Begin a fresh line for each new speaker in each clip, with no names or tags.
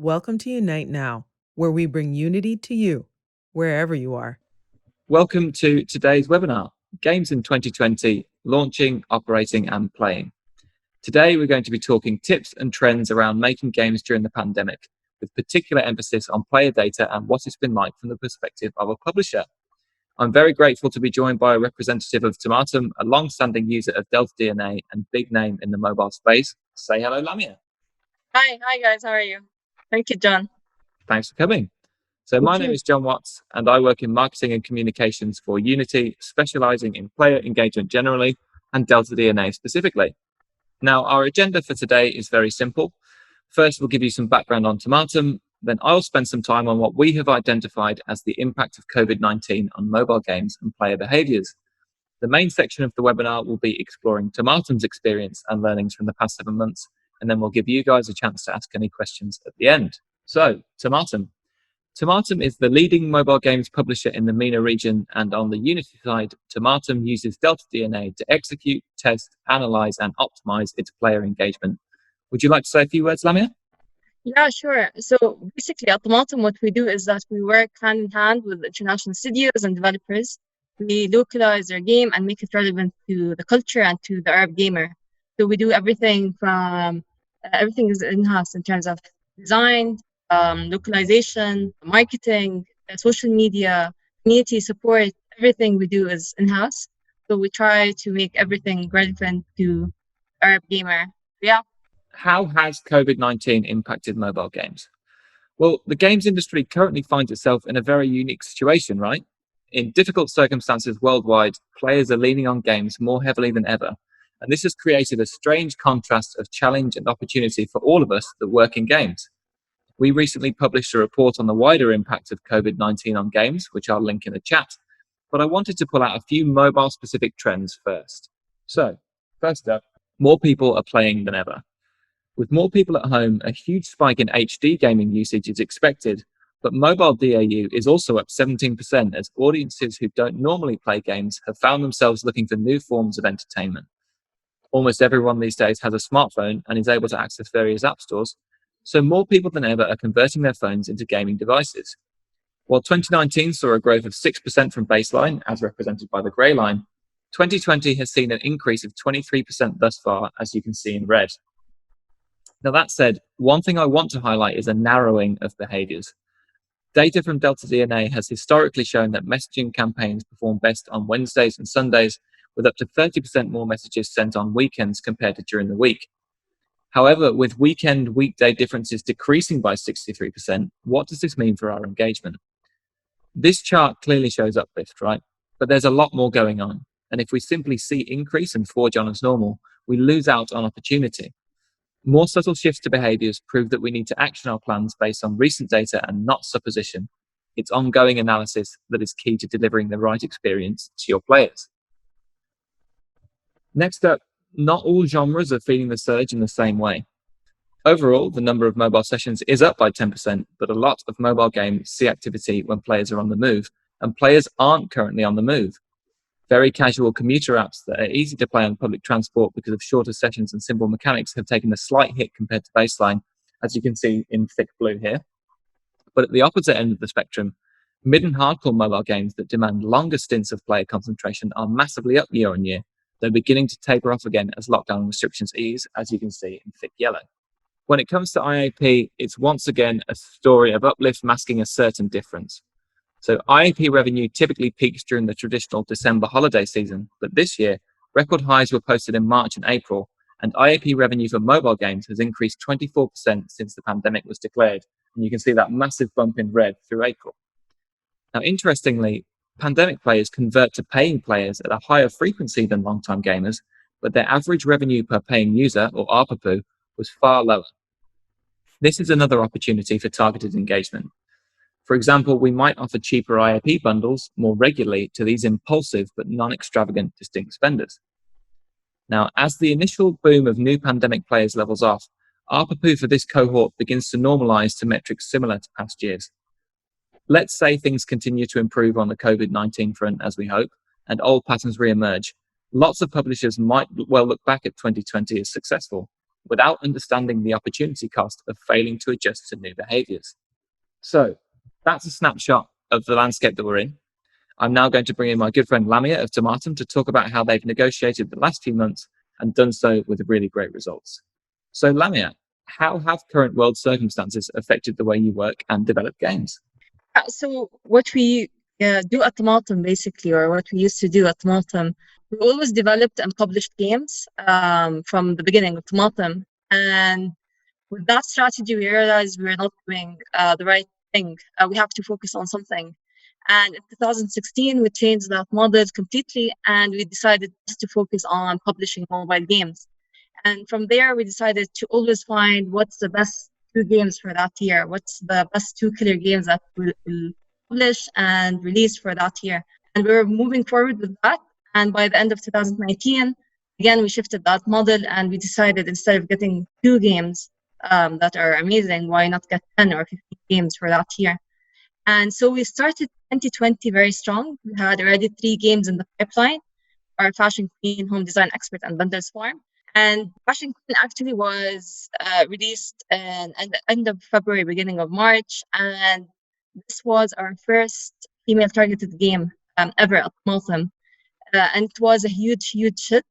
Welcome to Unite Now, where we bring unity to you, wherever you are.
Welcome to today's webinar, Games in 2020, Launching, Operating and Playing. Today we're going to be talking tips and trends around making games during the pandemic, with particular emphasis on player data and what it's been like from the perspective of a publisher. I'm very grateful to be joined by a representative of Tamatem, a long-standing user of deltaDNA and big name in the mobile space. Say hello, Lamia.
Hi guys, how are you? Thank you, John.
Thanks for coming. So my name is Jon Watts, and I work in marketing and communications for Unity, specializing in player engagement generally and deltaDNA specifically. Now, our agenda for today is very simple. First, we'll give you some background on Tamatem. Then I'll spend some time on what we have identified as the impact of COVID-19 on mobile games and player behaviors. The main section of the webinar will be exploring Tamatem's experience and learnings from the past 7 months, and then we'll give you guys a chance to ask any questions at the end. So, Tamatem. Tamatem is the leading mobile games publisher in the MENA region, and on the Unity side, Tamatem uses deltaDNA to execute, test, analyze, and optimize its player engagement. Would you like to say a few words, Lamia?
Yeah, sure. So basically at Tamatem, what we do is that we work hand in hand with international studios and developers. We localize their game and make it relevant to the culture and to the Arab gamer. So we do everything from, everything is in-house in terms of design, localization, marketing, social media, community support. Everything we do is in-house. So we try to make everything relevant to Arab gamer. Yeah.
How has COVID-19 impacted mobile games? Well, the games industry currently finds itself in a very unique situation, right? In difficult circumstances worldwide, players are leaning on games more heavily than ever. And this has created a strange contrast of challenge and opportunity for all of us that work in games. We recently published a report on the wider impact of COVID-19 on games, which I'll link in the chat, but I wanted to pull out a few mobile-specific trends first. So, first up, more people are playing than ever. With more people at home, a huge spike in HD gaming usage is expected, but mobile DAU is also up 17% as audiences who don't normally play games have found themselves looking for new forms of entertainment. Almost everyone these days has a smartphone and is able to access various app stores, so more people than ever are converting their phones into gaming devices. While 2019 saw a growth of 6% from baseline, as represented by the grey line, 2020 has seen an increase of 23% thus far, as you can see in red. Now that said, one thing I want to highlight is a narrowing of behaviors. Data from deltaDNA has historically shown that messaging campaigns perform best on Wednesdays and Sundays, with up to 30% more messages sent on weekends compared to during the week. However, with weekday differences decreasing by 63%, what does this mean for our engagement? This chart clearly shows uplift, right? But there's a lot more going on. And if we simply see increase and forge on as normal, we lose out on opportunity. More subtle shifts to behaviors prove that we need to action our plans based on recent data and not supposition. It's ongoing analysis that is key to delivering the right experience to your players. Next up, not all genres are feeling the surge in the same way. Overall, the number of mobile sessions is up by 10%, but a lot of mobile games see activity when players are on the move, and players aren't currently on the move. Very casual commuter apps that are easy to play on public transport because of shorter sessions and simple mechanics have taken a slight hit compared to baseline, as you can see in thick blue here. But at the opposite end of the spectrum, mid and hardcore mobile games that demand longer stints of player concentration are massively up year on year. They're beginning to taper off again as lockdown restrictions ease, as you can see in thick yellow. When it comes to IAP, it's once again a story of uplift masking a certain difference. So IAP revenue typically peaks during the traditional December holiday season, but this year, record highs were posted in March and April, and IAP revenue for mobile games has increased 24% since the pandemic was declared, and you can see that massive bump in red through April. Now, interestingly, pandemic players convert to paying players at a higher frequency than long-time gamers, but their average revenue per paying user, or ARPU, was far lower. This is another opportunity for targeted engagement. For example, we might offer cheaper IAP bundles more regularly to these impulsive but non-extravagant distinct spenders. Now, as the initial boom of new pandemic players levels off, ARPU for this cohort begins to normalize to metrics similar to past years. Let's say things continue to improve on the COVID-19 front as we hope, and old patterns re-emerge. Lots of publishers might well look back at 2020 as successful. without understanding the opportunity cost of failing to adjust to new behaviors. So that's a snapshot of the landscape that we're in. I'm now going to bring in my good friend Lamia of Tamatem to talk about how they've negotiated the last few months and done so with really great results. So Lamia, how have current world circumstances affected the way you work and develop games?
So what we do at Tamatem, basically, or what we used to do at Tamatem, we always developed and published games from the beginning of Tamatem. And with that strategy, we realized we were not doing the right thing. We have to focus on something. And in 2016, we changed that model completely, and we decided just to focus on publishing mobile games. And from there, we decided to always find what's the best two games for that year, what's the best two killer games that we'll publish and release for that year. And we were moving forward with that. And by the end of 2019, again, we shifted that model, and we decided instead of getting two games that are amazing, why not get 10 or 15 games for that year? And so we started 2020 very strong. We had already 3 games in the pipeline: our Fashion Queen, Home Design Expert, and Vendors Farm. And Fashion Queen actually was released at the end of February, beginning of March. And this was our first female targeted game ever at Maltham. And it was a huge, huge hit.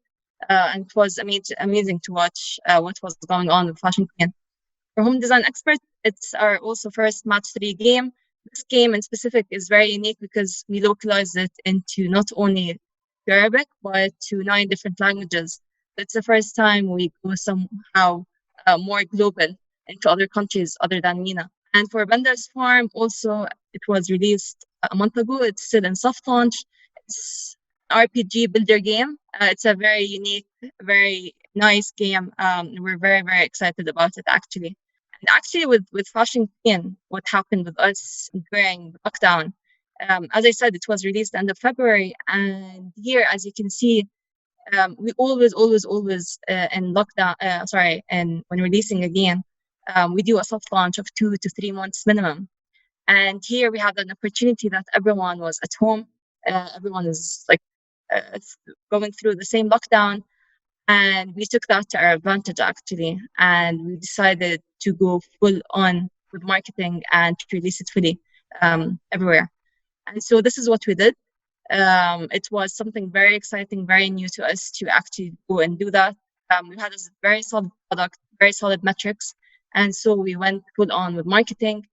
And it was amazing to watch what was going on with Fashion Queen. For Home Design Expert, it's our also first match 3 game. This game in specific is very unique because we localized it into not only Arabic, but to 9 different languages. It's the first time we go somehow more global into other countries other than MENA. And for Vendors Farm, also, it was released a month ago. It's still in soft launch. It's an RPG builder game. It's a very unique, very nice game. We're very, very excited about it, actually. And actually, with Fashion Queen, what happened with us during the lockdown, as I said, it was released end of February. And here, as you can see, we always in lockdown, and when releasing a game, we do a soft launch of 2 to 3 months minimum. And here we had an opportunity that everyone was at home. Everyone is going through the same lockdown. And we took that to our advantage, actually. And we decided to go full on with marketing and to release it fully everywhere. And so this is what we did. It was something very exciting, very new to us to actually go and do that. We had a very solid product, very solid metrics. And so we went full on with marketing.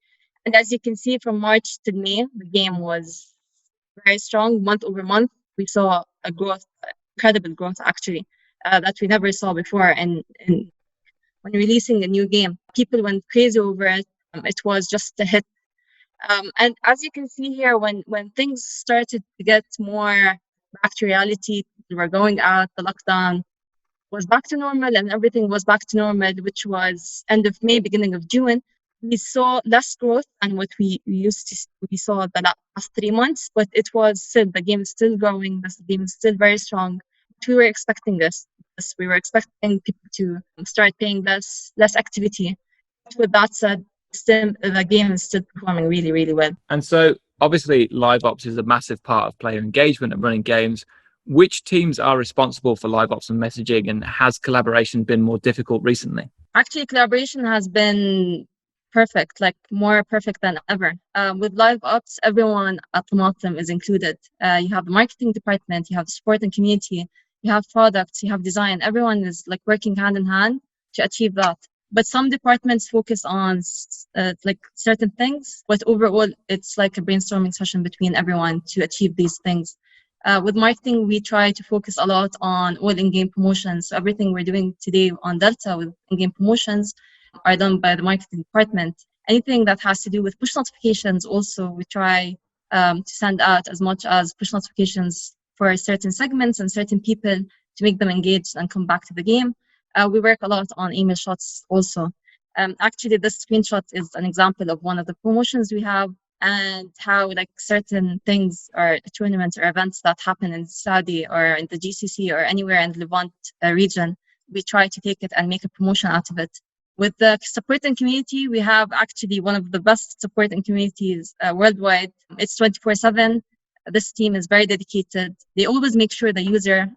And as you can see, from March to May, the game was very strong. Month over month, we saw a growth, incredible growth, actually, that we never saw before. And when releasing a new game, people went crazy over it. It was just a hit. And as you can see here, when things started to get more back to reality, we were going out, the lockdown was back to normal and everything was back to normal, which was end of May, beginning of June. We saw less growth than what we saw the last 3 months, but it was still, the game is still growing, the game is still very strong. We were expecting this. We were expecting people to start paying less activity. But with that said, still, the game is still performing really, really well.
And so obviously live ops is a massive part of player engagement and running games. Which teams are responsible for live ops and messaging, and has collaboration been more difficult recently?
Actually, collaboration has been perfect, like more perfect than ever. With live ops, everyone at Tamatem is included. You have the marketing department, you have the support and community, you have products, you have design. Everyone is like working hand in hand to achieve that. But some departments focus on like certain things, but overall, it's like a brainstorming session between everyone to achieve these things. With marketing, we try to focus a lot on all in-game promotions. So everything we're doing today on Delta with in-game promotions are done by the marketing department. Anything that has to do with push notifications, also we try to send out as much as push notifications for certain segments and certain people to make them engaged and come back to the game. We work a lot on email shots also. Actually, this screenshot is an example of one of the promotions we have, and how like certain things or tournaments or events that happen in Saudi or in the GCC or anywhere in the Levant region, we try to take it and make a promotion out of it. With the support and community, we have actually one of the best support and communities worldwide. It's 24/7. This team is very dedicated. They always make sure the user,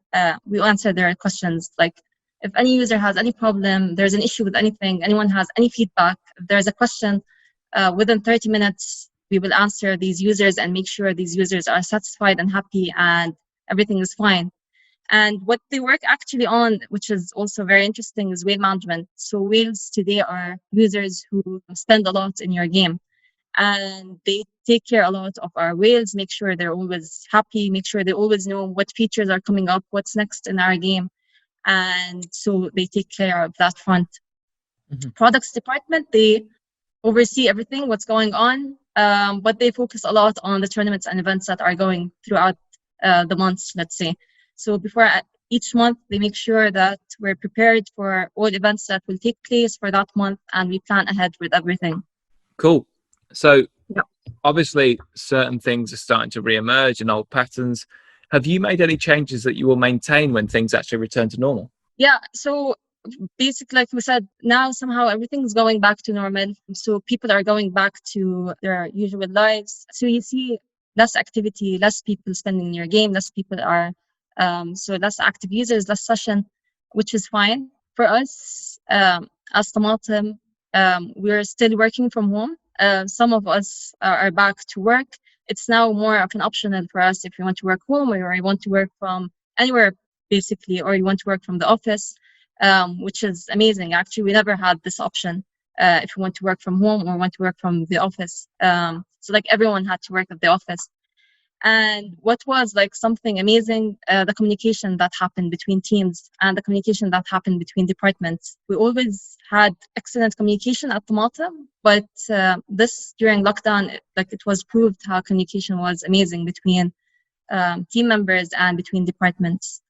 we answer their questions like If any user has any problem, there's an issue with anything, anyone has any feedback, if there's a question, within 30 minutes, we will answer these users and make sure these users are satisfied and happy and everything is fine. And what they work actually on, which is also very interesting, is whale management. So whales today are users who spend a lot in your game. And they take care a lot of our whales, make sure they're always happy, make sure they always know what features are coming up, what's next in our game. And so they take care of that front. Products department, they oversee everything, what's going on, but they focus a lot on the tournaments and events that are going throughout the months, let's say. So before each month, they make sure that we're prepared for all events that will take place for that month, and we plan ahead with everything.
Cool. So obviously certain things are starting to re-emerge and old patterns. Have you made any changes that you will maintain when things actually return to normal?
Yeah, so basically, like we said, now somehow everything's going back to normal. So people are going back to their usual lives. So you see less activity, less people spending in your game, less people are, so less active users, less session, which is fine. For us, as Tamatem, we're still working from home. Some of us are back to work. It's now more of an optional for us if you want to work home or you want to work from anywhere, basically, or you want to work from the office, which is amazing. Actually, we never had this option if you want to work from home or want to work from the office. So like everyone had to work at the office. And what was like something amazing, the communication that happened between teams and the communication that happened between departments. We always had excellent communication at Tamatem, but this during lockdown, it was proved how communication was amazing between team members and between departments.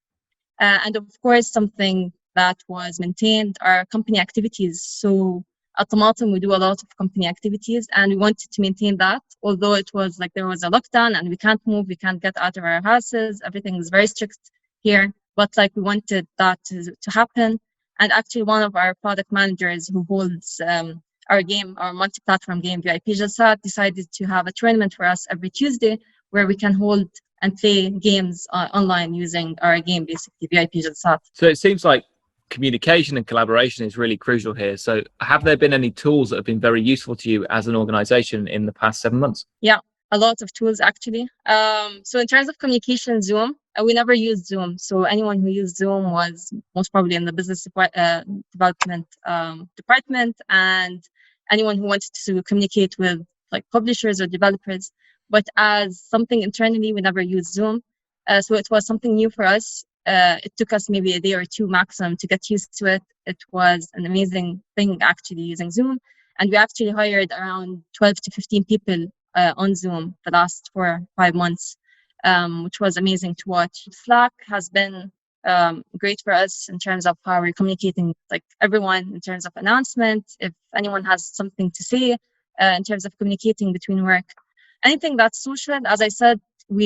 And of course, something that was maintained are company activities. So at Tamatem, we do a lot of company activities, and we wanted to maintain that. Although it was like there was a lockdown and we can't move, we can't get out of our houses, everything is very strict here. But like we wanted that to happen. And actually, one of our product managers who holds our game, our multi-platform game, VIP Jalsat, decided to have a tournament for us every Tuesday where we can hold and play games online using our game, basically, VIP Jalsat.
So it seems like communication and collaboration is really crucial here. So have there been any tools that have been very useful to you as an organization in the past 7 months?
Yeah, a lot of tools, actually. So in terms of communication, Zoom, we never used Zoom. So anyone who used Zoom was most probably in the business development department, and anyone who wanted to communicate with like publishers or developers. But as something internally, we never used Zoom. So it was something new for us. It took us maybe a day or two maximum to get used to it. It was an amazing thing, actually, using Zoom. And we actually hired around 12 to 15 people on Zoom the last 4 or 5 months, which was amazing to watch. Slack has been great for us in terms of how we're communicating, like everyone, in terms of announcements, if anyone has something to say, in terms of communicating between work. Anything that's social, as I said, our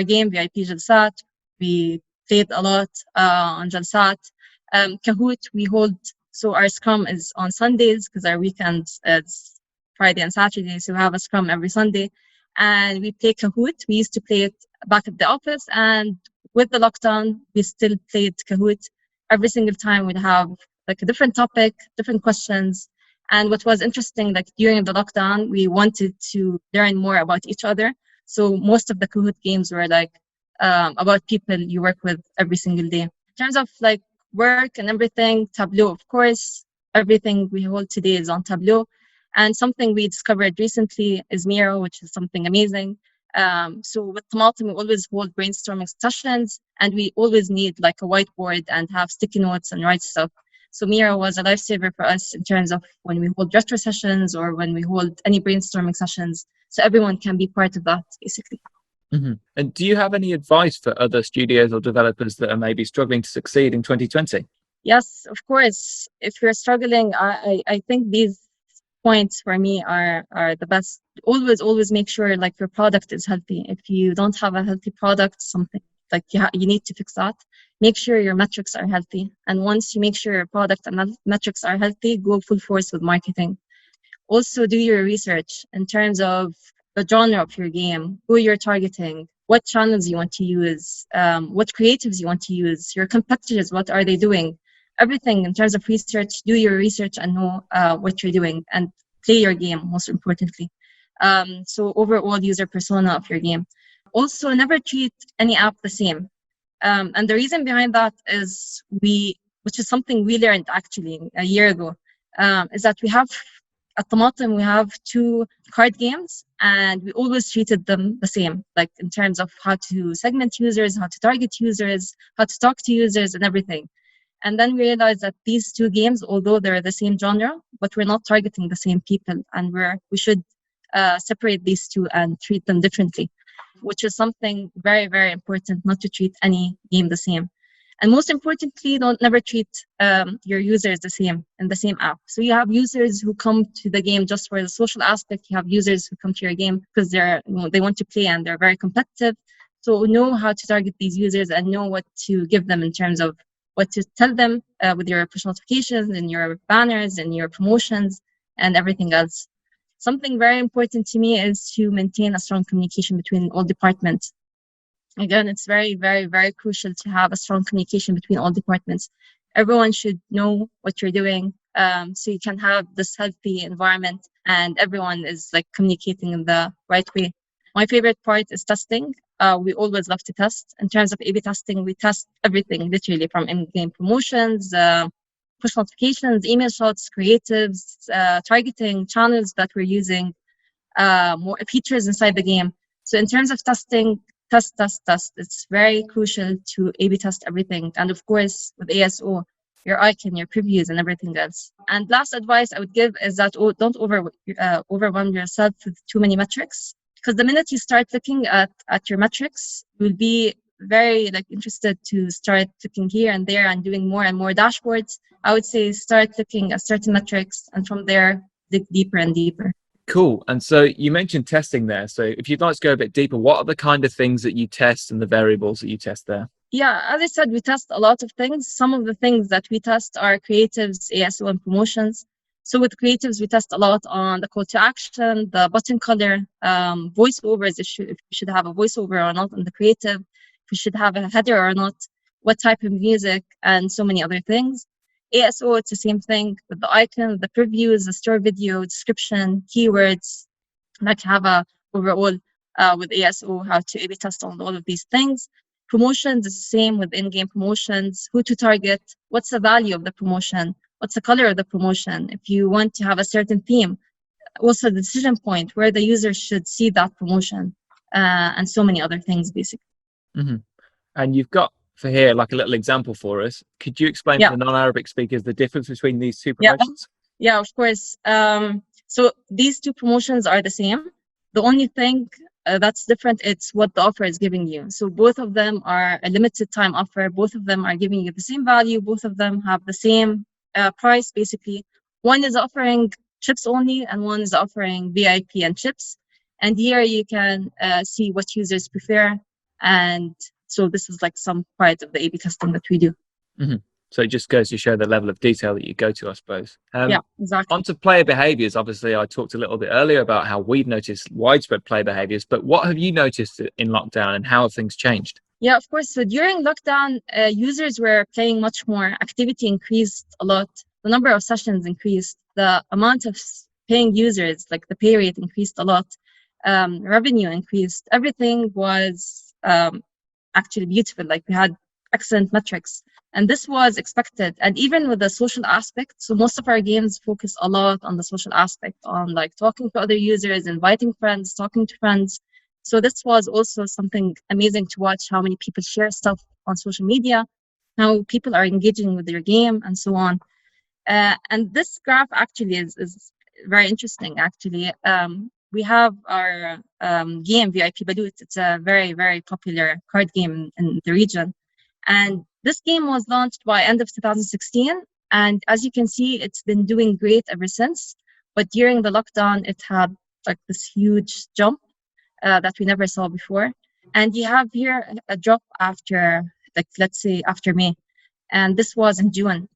game VIP Jalsat, we played a lot on Jalsat. Kahoot, we hold, so our scrum is on Sundays because our weekends is Friday and Saturday, so we have a scrum every Sunday, and we play Kahoot. We used to play it back at the office, and with the lockdown, we still played Kahoot. Every single time we'd have like a different topic, different questions. And what was interesting, like during the lockdown, we wanted to learn more about each other. So most of the Kahoot games were like about people you work with every single day. In terms of like work and everything, Tableau, of course, everything we hold today is on Tableau. And something we discovered recently is Miro, which is something amazing. So with Tamatem, we always hold brainstorming sessions, and we always need like a whiteboard and have sticky notes and write stuff. So Miro was a lifesaver for us in terms of when we hold retro sessions or when we hold any brainstorming sessions. So everyone can be part of that, basically.
Mm-hmm. And do you have any advice for other studios or developers that are maybe struggling to succeed in 2020?
Yes, of course. If you're struggling, I think these points for me are the best. Always make sure like your product is healthy. If you don't have a healthy product, something like you need to fix that. Make sure your metrics are healthy. And once you make sure your product and metrics are healthy, go full force with marketing. Also do your research in terms of the genre of your game, who you're targeting, what channels you want to use, what creatives you want to use, your competitors, what are they doing, everything in terms of research. Do your research and know what you're doing, and play your game, most importantly. So overall user persona of your game. Also, never treat any app the same. And the reason behind that is which is something we learned actually a year ago, is that we have at Tamatem, we have 2 card games, and we always treated them the same, like in terms of how to segment users, how to target users, how to talk to users, and everything. And then we realized that these 2 games, although they're the same genre, but we're not targeting the same people, and we should separate these 2 and treat them differently, which is something very, very important, not to treat any game the same. And most importantly, don't never treat your users the same in the same app. So you have users who come to the game just for the social aspect. You have users who come to your game because they want to play and they're very competitive. So know how to target these users and know what to give them in terms of what to tell them with your push notifications and your banners and your promotions and everything else. Something very important to me is to maintain a strong communication between all departments. Again, it's very, very, very crucial to have a strong communication between all departments. Everyone should know what you're doing, so you can have this healthy environment and everyone is like communicating in the right way. My favorite part is testing. We always love to test. In terms of A/B testing, we test everything, literally from in-game promotions, push notifications, email shots, creatives, targeting, channels that we're using, more features inside the game. So in terms of testing, test. It's very crucial to A/B test everything. And of course, with ASO, your icon, your previews, and everything else. And last advice I would give is that don't overwhelm yourself with too many metrics. Because the minute you start looking at your metrics, you'll be very interested to start looking here and there and doing more and more dashboards. I would say start looking at certain metrics and from there dig deeper and deeper.
Cool. And so you mentioned testing there. So if you'd like to go a bit deeper, what are the kind of things that you test and the variables that you test there?
Yeah, as I said, we test a lot of things. Some of the things that we test are creatives, ASO, and promotions. So with creatives, we test a lot on the call to action, the button color, voiceovers, if you should have a voiceover or not in the creative, if you should have a header or not, what type of music, and so many other things. ASO, it's the same thing with the icon, the previews, the store video, description, keywords, like have a overall with ASO, how to A/B test on all of these things. Promotions is the same with in-game promotions, who to target, what's the value of the promotion, what's the color of the promotion, if you want to have a certain theme, also the decision point where the user should see that promotion, and so many other things, basically.
Mm-hmm. And you've got for here like a little example for us. Could you explain to the non-Arabic speakers the difference between these 2 promotions?
Yeah, of course. So these 2 promotions are the same. The only thing that's different, it's what the offer is giving you. So both of them are a limited time offer. Both of them are giving you the same value. Both of them have the same price, basically. One is offering chips only, and one is offering VIP and chips. And here you can see what users prefer. And so this is like some part of the A/B testing that we do.
Mm-hmm. So it just goes to show the level of detail that you go to, I suppose.
Yeah, exactly.
Onto player behaviors. Obviously, I talked a little bit earlier about how we've noticed widespread player behaviors, but what have you noticed in lockdown and how have things changed?
Yeah, of course. So during lockdown, users were playing much more. Activity increased a lot. The number of sessions increased. The amount of paying users, like the pay rate, increased a lot. Revenue increased. Everything was actually beautiful. Like we had excellent metrics. And this was expected. And even with the social aspect, so most of our games focus a lot on the social aspect, on like talking to other users, inviting friends, talking to friends. So this was also something amazing to watch, how many people share stuff on social media, how people are engaging with their game, and so on. And this graph actually is very interesting, actually. We have our game, VIP Balut. It's a very, very popular card game in the region. And this game was launched by end of 2016. And as you can see, it's been doing great ever since. But during the lockdown, it had like this huge jump that we never saw before. And you have here a drop after, like, let's say after May. And this was in June.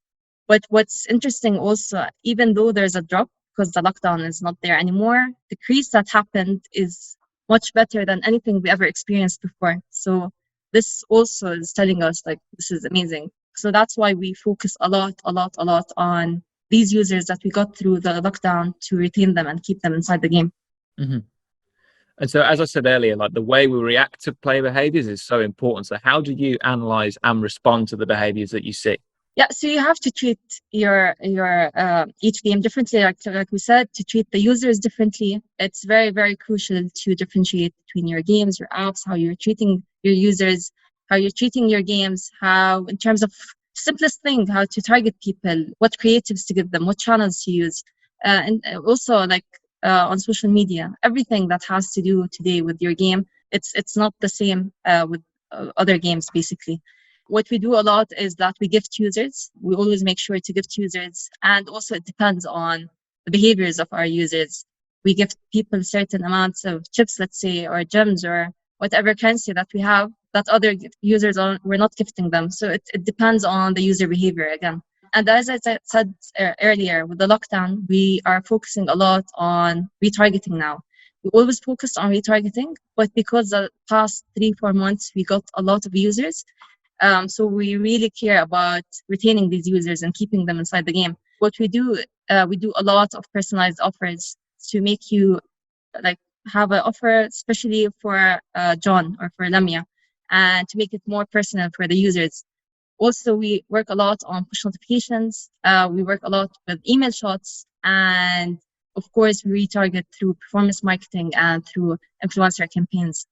But what's interesting also, even though there's a drop, because the lockdown is not there anymore, the decrease that happened is much better than anything we ever experienced before. So this also is telling us like this is amazing. So that's why we focus a lot on these users that we got through the lockdown to retain them and keep them inside the game.
Mm-hmm. And so, as I said earlier, like the way we react to player behaviors is so important. So how do you analyze and respond to the behaviors that you see?
Yeah, so you have to treat your each game differently, like we said, to treat the users differently. It's very, very crucial to differentiate between your games, your apps, how you're treating your users, how you're treating your games, how in terms of simplest thing, how to target people, what creatives to give them, what channels to use, and also like on social media, everything that has to do today with your game. It's not the same with other games basically. What we do a lot is that we gift users. We always make sure to gift users. And also it depends on the behaviors of our users. We gift people certain amounts of chips, let's say, or gems or whatever currency that we have that other users we're not gifting them. So it depends on the user behavior again. And as I said earlier, with the lockdown, we are focusing a lot on retargeting now. We always focused on retargeting, but because the past 3-4 months, we got a lot of users. So we really care about retaining these users and keeping them inside the game. What we do a lot of personalized offers to make you like have an offer, especially for Jon or for Lamia, and to make it more personal for the users. Also, we work a lot on push notifications. We work a lot with email shots, and of course, we retarget through performance marketing and through influencer campaigns.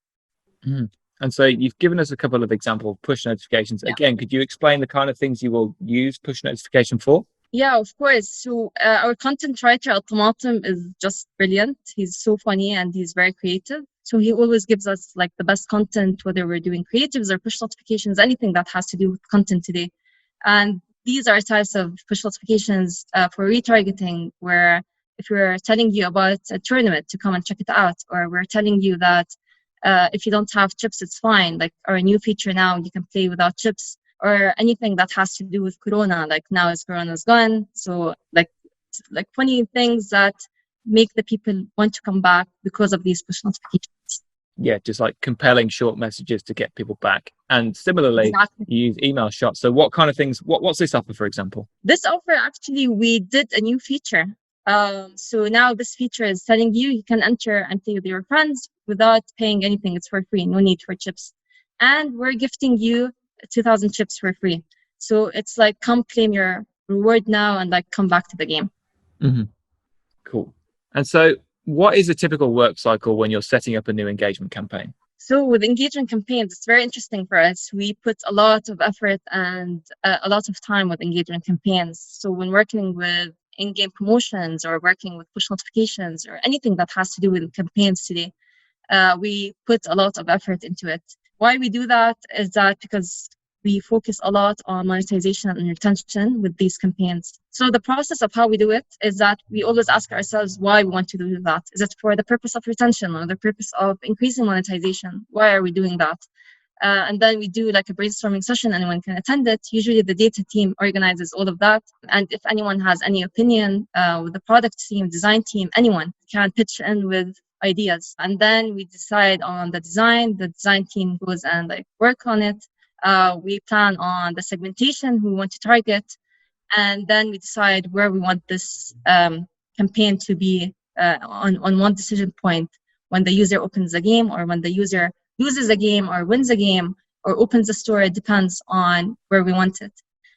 Mm. And so you've given us a couple of example push notifications.
Yeah.
Again, could you explain the kind of things you will use push notification for?
Yeah, of course. So our content writer at Tamatem is just brilliant. He's so funny and he's very creative. So he always gives us like the best content, whether we're doing creatives or push notifications, anything that has to do with content today. And these are types of push notifications for retargeting, where if we're telling you about a tournament to come and check it out, or we're telling you that if you don't have chips, it's fine. Like our new feature now, you can play without chips, or anything that has to do with Corona. Like now is Corona's gone. So like funny things that make the people want to come back because of these push notifications.
Yeah, just like compelling short messages to get people back. And similarly,
Exactly.
you use email shots. So what kind of things, what's this offer, for example?
This offer, actually, we did a new feature. So now this feature is telling you can enter and play with your friends without paying anything. It's for free, no need for chips. And we're gifting you 2,000 chips for free. So it's like, come claim your reward now and like come back to the game.
Mm-hmm. Cool. And so what is a typical work cycle when you're setting up a new engagement campaign?
So with engagement campaigns, it's very interesting for us. We put a lot of effort and a lot of time with engagement campaigns. So when working with in-game promotions or working with push notifications or anything that has to do with campaigns today, we put a lot of effort into it. Why we do that is that because we focus a lot on monetization and retention with these campaigns. So the process of how we do it is that we always ask ourselves why we want to do that. Is it for the purpose of retention or the purpose of increasing monetization? Why are we doing that? And then we do like a brainstorming session. Anyone can attend it. Usually the data team organizes all of that. And if anyone has any opinion with the product team, design team, anyone can pitch in with ideas. And then we decide on the design. The design team goes and like work on it. We plan on the segmentation who we want to target. And then we decide where we want this campaign to be on one decision point when the user opens the game or when the user loses a game or wins a game or opens a store. It depends on where we want it.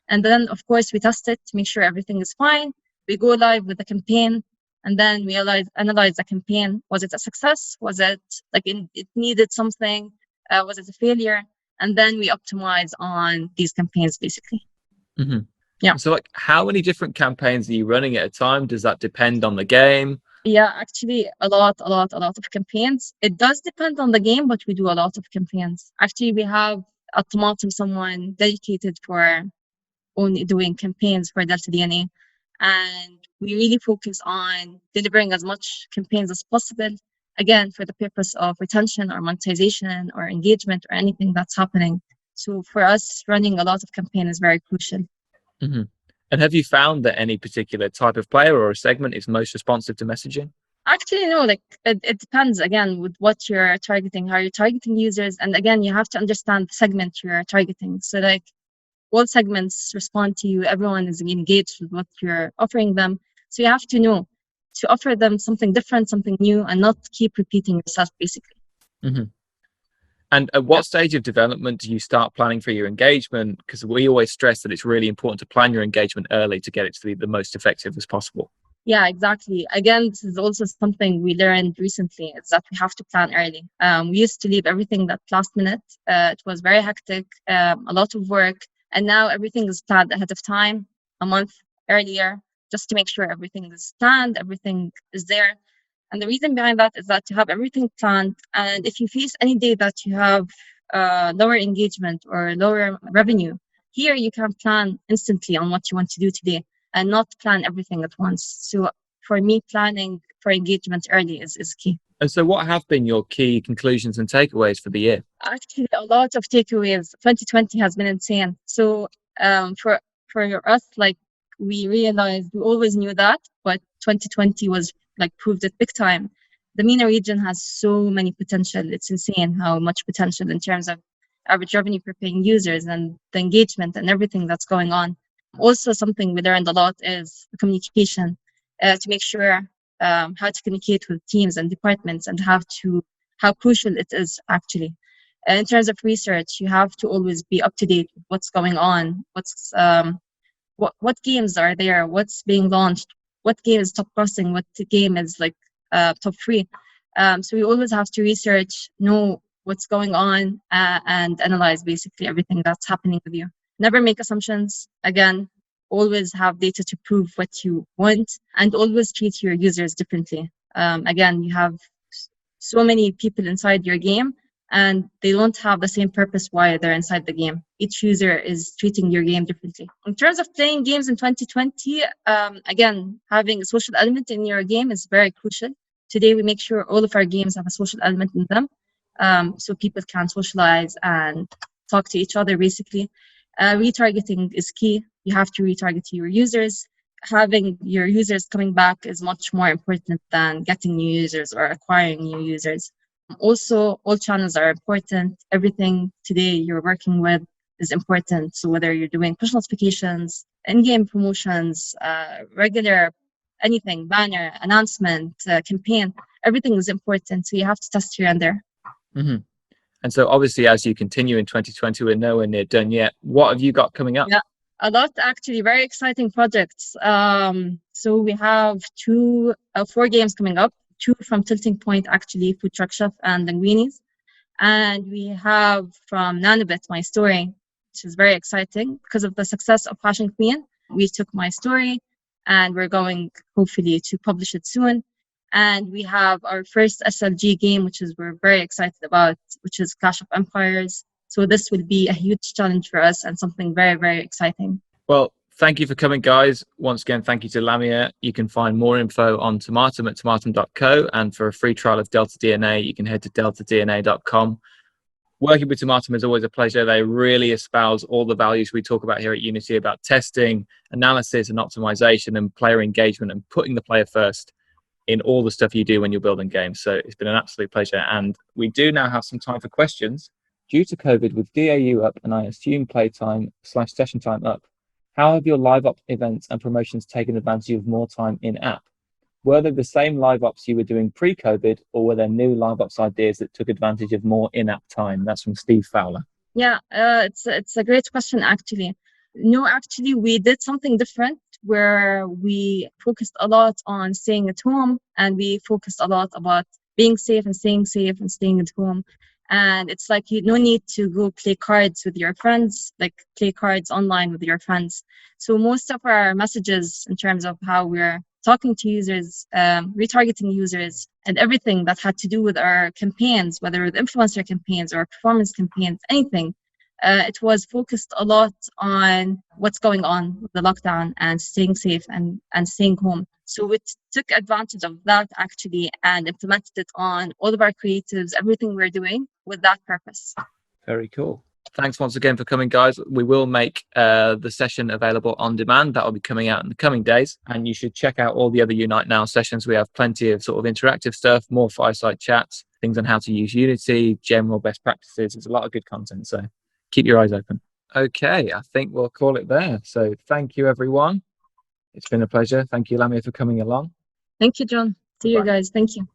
And then, of course, we test it to make sure everything is fine. We go live with the campaign, and then we analyze the campaign. Was it a success? Was it like it needed something? Was it a failure? And then we optimize on these campaigns, basically.
Mm-hmm.
Yeah.
So like how many different campaigns are you running at a time? Does that depend on the game?
Yeah, actually a lot of campaigns. It does depend on the game, but we do a lot of campaigns. Actually, we have at Tamatem someone dedicated for only doing campaigns for deltaDNA. And we really focus on delivering as much campaigns as possible, again, for the purpose of retention or monetization or engagement or anything that's happening. So for us, running a lot of campaign is very crucial.
Mm-hmm. And have you found that any particular type of player or a segment is most responsive to messaging?
Actually, no, like it depends again with what you're targeting, how you're targeting users. And again, you have to understand the segment you're targeting. So like all segments respond to you, everyone is engaged with what you're offering them. So you have to know to offer them something different, something new, and not keep repeating yourself basically.
Mm-hmm. And at what stage of development do you start planning for your engagement? Because we always stress that it's really important to plan your engagement early to get it to be the most effective as possible.
Yeah, exactly. Again, this is also something we learned recently, is that we have to plan early. We used to leave everything that last minute. It was very hectic, a lot of work. And now everything is planned ahead of time, a month earlier, just to make sure everything is planned, everything is there. And the reason behind that is that to have everything planned, and if you face any day that you have lower engagement or lower revenue, here you can plan instantly on what you want to do today and not plan everything at once. So for me, planning for engagement early is key.
And so what have been your key conclusions and takeaways for the year?
Actually, a lot of takeaways. 2020 has been insane. So for us, like we realized, we always knew that, but 2020 was like proved it big time. The MENA region has so many potential. It's insane how much potential in terms of average revenue per paying users and the engagement and everything that's going on. Also, something we learned a lot is communication, to make sure how to communicate with teams and departments and how crucial it is actually. In terms of research, you have to always be up to date with what's going on, what games are there, what's being launched, what game is top crossing, what game is like top free. So you always have to research, know what's going on, and analyze basically everything that's happening with you. Never make assumptions. Again, always have data to prove what you want, and always treat your users differently. Again, you have so many people inside your game, and they don't have the same purpose why they're inside the game. Each user is treating your game differently. In terms of playing games in 2020, again, having a social element in your game is very crucial. Today, we make sure all of our games have a social element in them, so people can socialize and talk to each other, basically. Retargeting is key. You have to retarget your users. Having your users coming back is much more important than getting new users or acquiring new users. Also, all channels are important. Everything today you're working with is important. So whether you're doing push notifications, in-game promotions, regular anything, banner, announcement, campaign, everything is important. So you have to test here and there.
Mm-hmm. And so obviously, as you continue in 2020, we're nowhere near done yet. What have you got coming up?
Yeah, a lot actually, very exciting projects. So we have 4 games coming up, 2 from Tilting Point, actually, Food Truck Chef and Linguinis. And we have from Nanobit, My Story, which is very exciting because of the success of Fashion Queen. We took My Story and we're going hopefully to publish it soon. And we have our first SLG game, which is we're very excited about, which is Clash of Empires. So this will be a huge challenge for us and something very, very exciting.
Well, thank you for coming, guys. Once again, thank you to Lamia. You can find more info on Tamatem at tamatem.co. And for a free trial of deltaDNA, you can head to deltaDNA.com. Working with Tamatem is always a pleasure. They really espouse all the values we talk about here at Unity about testing, analysis, and optimization, and player engagement, and putting the player first in all the stuff you do when you're building games. So it's been an absolute pleasure. And we do now have some time for questions. Due to COVID, with DAU up and I assume playtime/session time up, how have your live ops events and promotions taken advantage of more time in app? Were they the same live ops you were doing pre-COVID, or were there new live ops ideas that took advantage of more in-app time? That's from Steve Fowler.
Yeah, it's a great question, actually. No, actually, we did something different where we focused a lot on staying at home, and we focused a lot about being safe and staying at home. And it's like you no need to go play cards with your friends, like play cards online with your friends. So most of our messages in terms of how we're talking to users, retargeting users, and everything that had to do with our campaigns, whether with influencer campaigns or performance campaigns, anything, it was focused a lot on what's going on with the lockdown and staying safe and staying home. So we took advantage of that actually and implemented it on all of our creatives, everything we're doing with that purpose.
Very cool. Thanks once again for coming, guys. We will make the session available on demand. That will be coming out in the coming days. And you should check out all the other Unite Now sessions. We have plenty of sort of interactive stuff, more fireside chats, things on how to use Unity, general best practices. There's a lot of good content. So keep your eyes open. Okay, I think we'll call it there. So thank you, everyone. It's been a pleasure. Thank you, Lamia, for coming along.
Thank you, John. See you guys. Thank you.